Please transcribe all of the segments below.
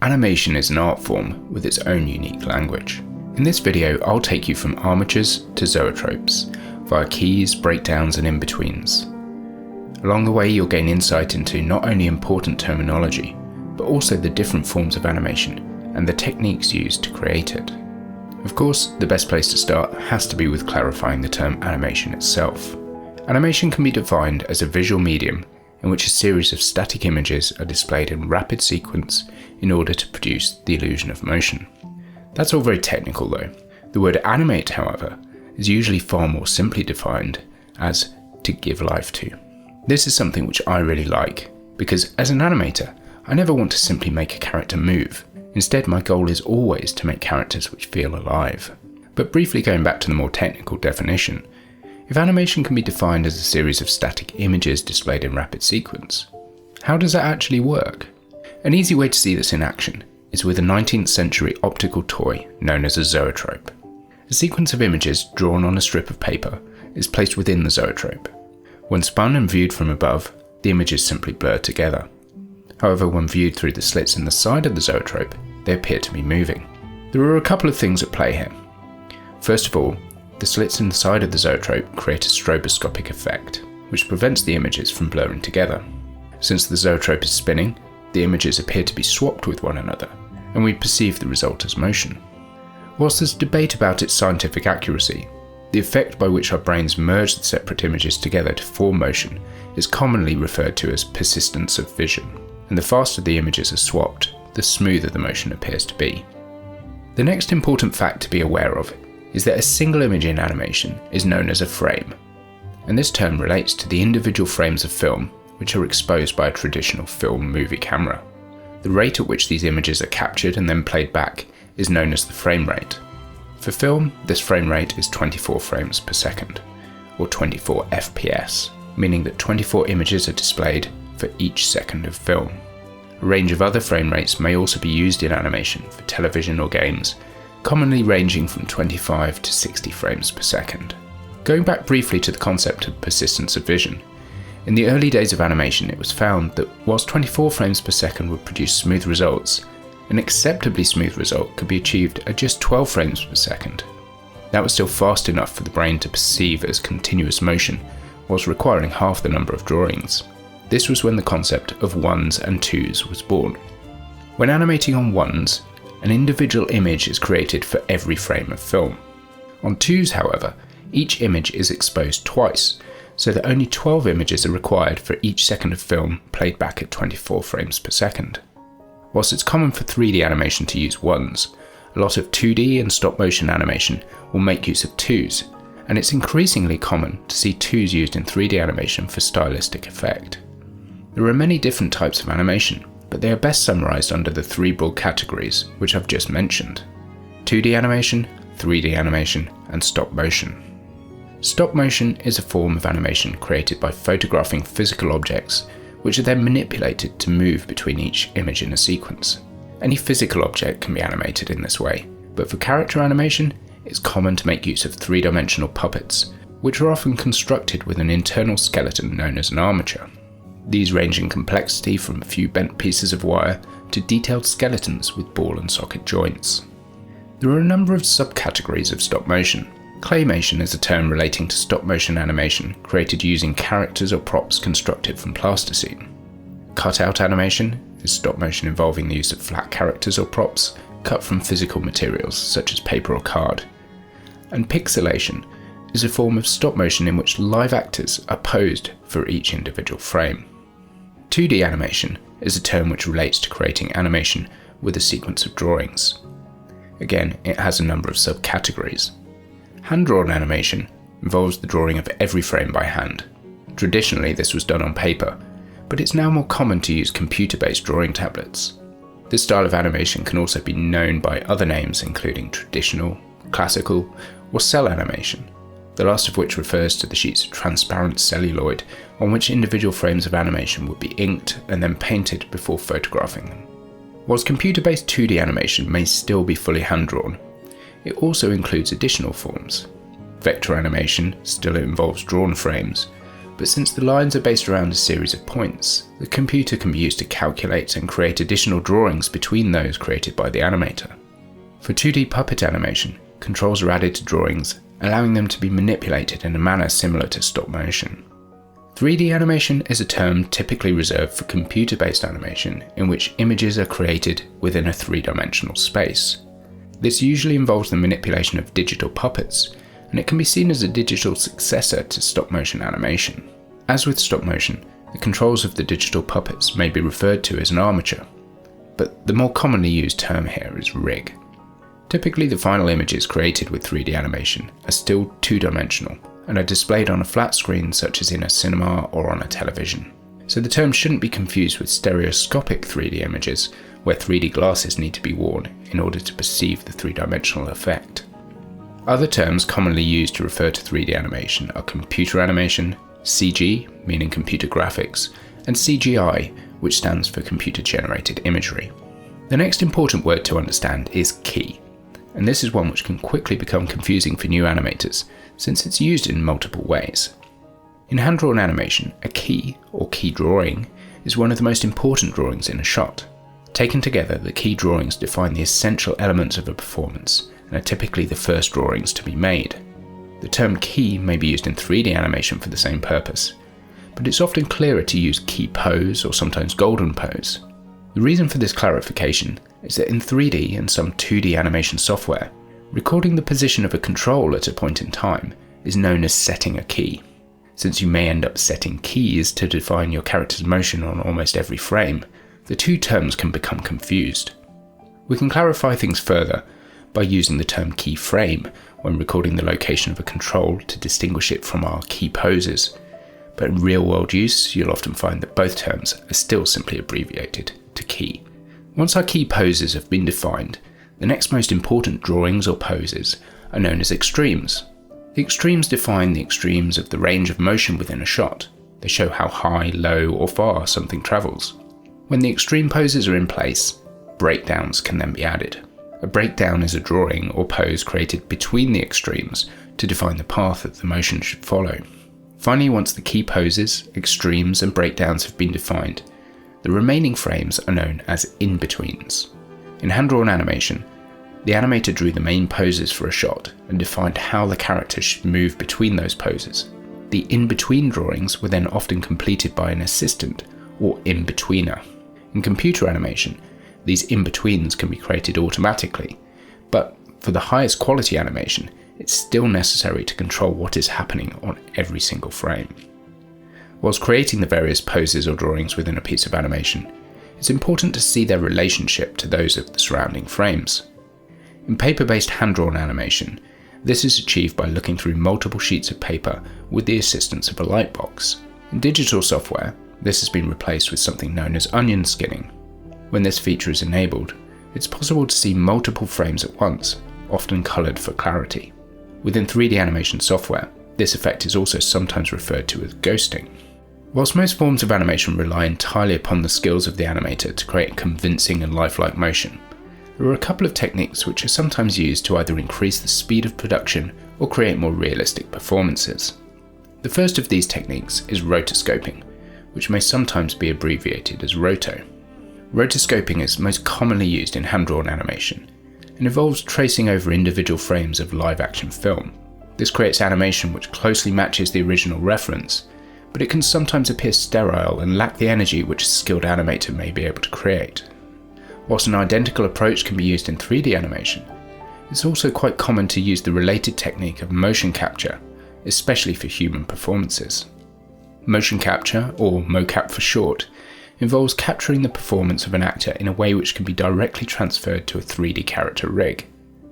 Animation is an art form with its own unique language. In this video, I'll take you from armatures to zoetropes, via keys, breakdowns and in-betweens. Along the way, you'll gain insight into not only important terminology, but also the different forms of animation and the techniques used to create it. Of course, the best place to start has to be with clarifying the term animation itself. Animation can be defined as a visual medium in which a series of static images are displayed in rapid sequence in order to produce the illusion of motion. That's all very technical though. The word animate, however, is usually far more simply defined as to give life to. This is something which I really like, because as an animator, I never want to simply make a character move. Instead, my goal is always to make characters which feel alive. But briefly going back to the more technical definition, if animation can be defined as a series of static images displayed in rapid sequence, how does that actually work? An easy way to see this in action is with a 19th century optical toy known as a zoetrope. A sequence of images drawn on a strip of paper is placed within the zoetrope. When spun and viewed from above, the images simply blur together. However, when viewed through the slits in the side of the zoetrope, they appear to be moving. There are a couple of things at play here. First of all, the slits in the side of the zoetrope create a stroboscopic effect, which prevents the images from blurring together. Since the zoetrope is spinning, the images appear to be swapped with one another, and we perceive the result as motion. Whilst there's debate about its scientific accuracy, the effect by which our brains merge the separate images together to form motion is commonly referred to as persistence of vision, and the faster the images are swapped, the smoother the motion appears to be. The next important fact to be aware of is that a single image in animation is known as a frame, and this term relates to the individual frames of film which are exposed by a traditional film movie camera. The rate at which these images are captured and then played back is known as the frame rate. For film, this frame rate is 24 frames per second, or 24 FPS, meaning that 24 images are displayed for each second of film. A range of other frame rates may also be used in animation for television or games, commonly ranging from 25 to 60 frames per second. Going back briefly to the concept of persistence of vision, in the early days of animation it was found that whilst 24 frames per second would produce smooth results, an acceptably smooth result could be achieved at just 12 frames per second. That was still fast enough for the brain to perceive as continuous motion, whilst requiring half the number of drawings. This was when the concept of ones and twos was born. When animating on ones, an individual image is created for every frame of film. On twos, however, each image is exposed twice, so that only 12 images are required for each second of film played back at 24 frames per second. Whilst it's common for 3D animation to use ones, a lot of 2D and stop motion animation will make use of twos, and it's increasingly common to see twos used in 3D animation for stylistic effect. There are many different types of animation, but they are best summarised under the three broad categories which I've just mentioned: 2D animation, 3D animation, and stop motion. Stop motion is a form of animation created by photographing physical objects, which are then manipulated to move between each image in a sequence. Any physical object can be animated in this way, but for character animation, it's common to make use of three-dimensional puppets, which are often constructed with an internal skeleton known as an armature. These range in complexity from a few bent pieces of wire to detailed skeletons with ball and socket joints. There are a number of subcategories of stop motion. Claymation is a term relating to stop motion animation created using characters or props constructed from plasticine. Cutout animation is stop motion involving the use of flat characters or props cut from physical materials such as paper or card. And pixelation is a form of stop motion in which live actors are posed for each individual frame. 2D animation is a term which relates to creating animation with a sequence of drawings. Again, it has a number of subcategories. Hand-drawn animation involves the drawing of every frame by hand. Traditionally, this was done on paper, but it's now more common to use computer-based drawing tablets. This style of animation can also be known by other names including traditional, classical, or cell animation, the last of which refers to the sheets of transparent celluloid on which individual frames of animation would be inked and then painted before photographing them. Whilst computer-based 2D animation may still be fully hand-drawn, it also includes additional forms. Vector animation still involves drawn frames, but since the lines are based around a series of points, the computer can be used to calculate and create additional drawings between those created by the animator. For 2D puppet animation, controls are added to drawings, allowing them to be manipulated in a manner similar to stop motion. 3D animation is a term typically reserved for computer-based animation in which images are created within a three-dimensional space. This usually involves the manipulation of digital puppets, and it can be seen as a digital successor to stop-motion animation. As with stop-motion, the controls of the digital puppets may be referred to as an armature, but the more commonly used term here is rig. Typically, the final images created with 3D animation are still two-dimensional and are displayed on a flat screen such as in a cinema or on a television. So the term shouldn't be confused with stereoscopic 3D images, where 3D glasses need to be worn in order to perceive the three-dimensional effect. Other terms commonly used to refer to 3D animation are computer animation, CG, meaning computer graphics, and CGI, which stands for computer-generated imagery. The next important word to understand is key, and this is one which can quickly become confusing for new animators, since it's used in multiple ways. In hand-drawn animation, a key, or key drawing, is one of the most important drawings in a shot. Taken together, the key drawings define the essential elements of a performance, and are typically the first drawings to be made. The term key may be used in 3D animation for the same purpose, but it's often clearer to use key pose or sometimes golden pose. The reason for this clarification is that in 3D and some 2D animation software, recording the position of a control at a point in time is known as setting a key. Since you may end up setting keys to define your character's motion on almost every frame, the two terms can become confused. We can clarify things further by using the term keyframe when recording the location of a control to distinguish it from our key poses, but in real-world use you'll often find that both terms are still simply abbreviated to key. Once our key poses have been defined, the next most important drawings or poses are known as extremes. The extremes define the extremes of the range of motion within a shot. They show how high, low, or far something travels. When the extreme poses are in place, breakdowns can then be added. A breakdown is a drawing or pose created between the extremes to define the path that the motion should follow. Finally, once the key poses, extremes, and breakdowns have been defined, the remaining frames are known as in-betweens. In hand-drawn animation, the animator drew the main poses for a shot and defined how the character should move between those poses. The in-between drawings were then often completed by an assistant or in-betweener. In computer animation, these in-betweens can be created automatically, but for the highest quality animation, it's still necessary to control what is happening on every single frame. Whilst creating the various poses or drawings within a piece of animation, it's important to see their relationship to those of the surrounding frames. In paper-based hand-drawn animation, this is achieved by looking through multiple sheets of paper with the assistance of a light box. In digital software, this has been replaced with something known as onion skinning. When this feature is enabled, it's possible to see multiple frames at once, often coloured for clarity. Within 3D animation software, this effect is also sometimes referred to as ghosting. Whilst most forms of animation rely entirely upon the skills of the animator to create convincing and lifelike motion, there are a couple of techniques which are sometimes used to either increase the speed of production or create more realistic performances. The first of these techniques is rotoscoping, which may sometimes be abbreviated as roto. Rotoscoping is most commonly used in hand-drawn animation and involves tracing over individual frames of live-action film. This creates animation which closely matches the original reference, but it can sometimes appear sterile and lack the energy which a skilled animator may be able to create. Whilst an identical approach can be used in 3D animation, it's also quite common to use the related technique of motion capture, especially for human performances. Motion capture, or mocap for short, involves capturing the performance of an actor in a way which can be directly transferred to a 3D character rig.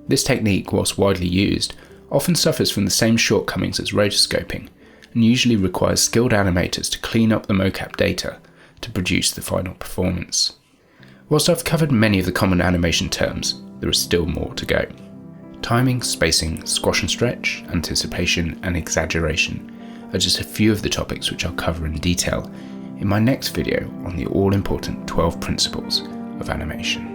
This technique, whilst widely used, often suffers from the same shortcomings as rotoscoping, and usually requires skilled animators to clean up the mocap data to produce the final performance. Whilst I've covered many of the common animation terms, there is still more to go. Timing, spacing, squash and stretch, anticipation, and exaggeration are just a few of the topics which I'll cover in detail in my next video on the all-important 12 principles of animation.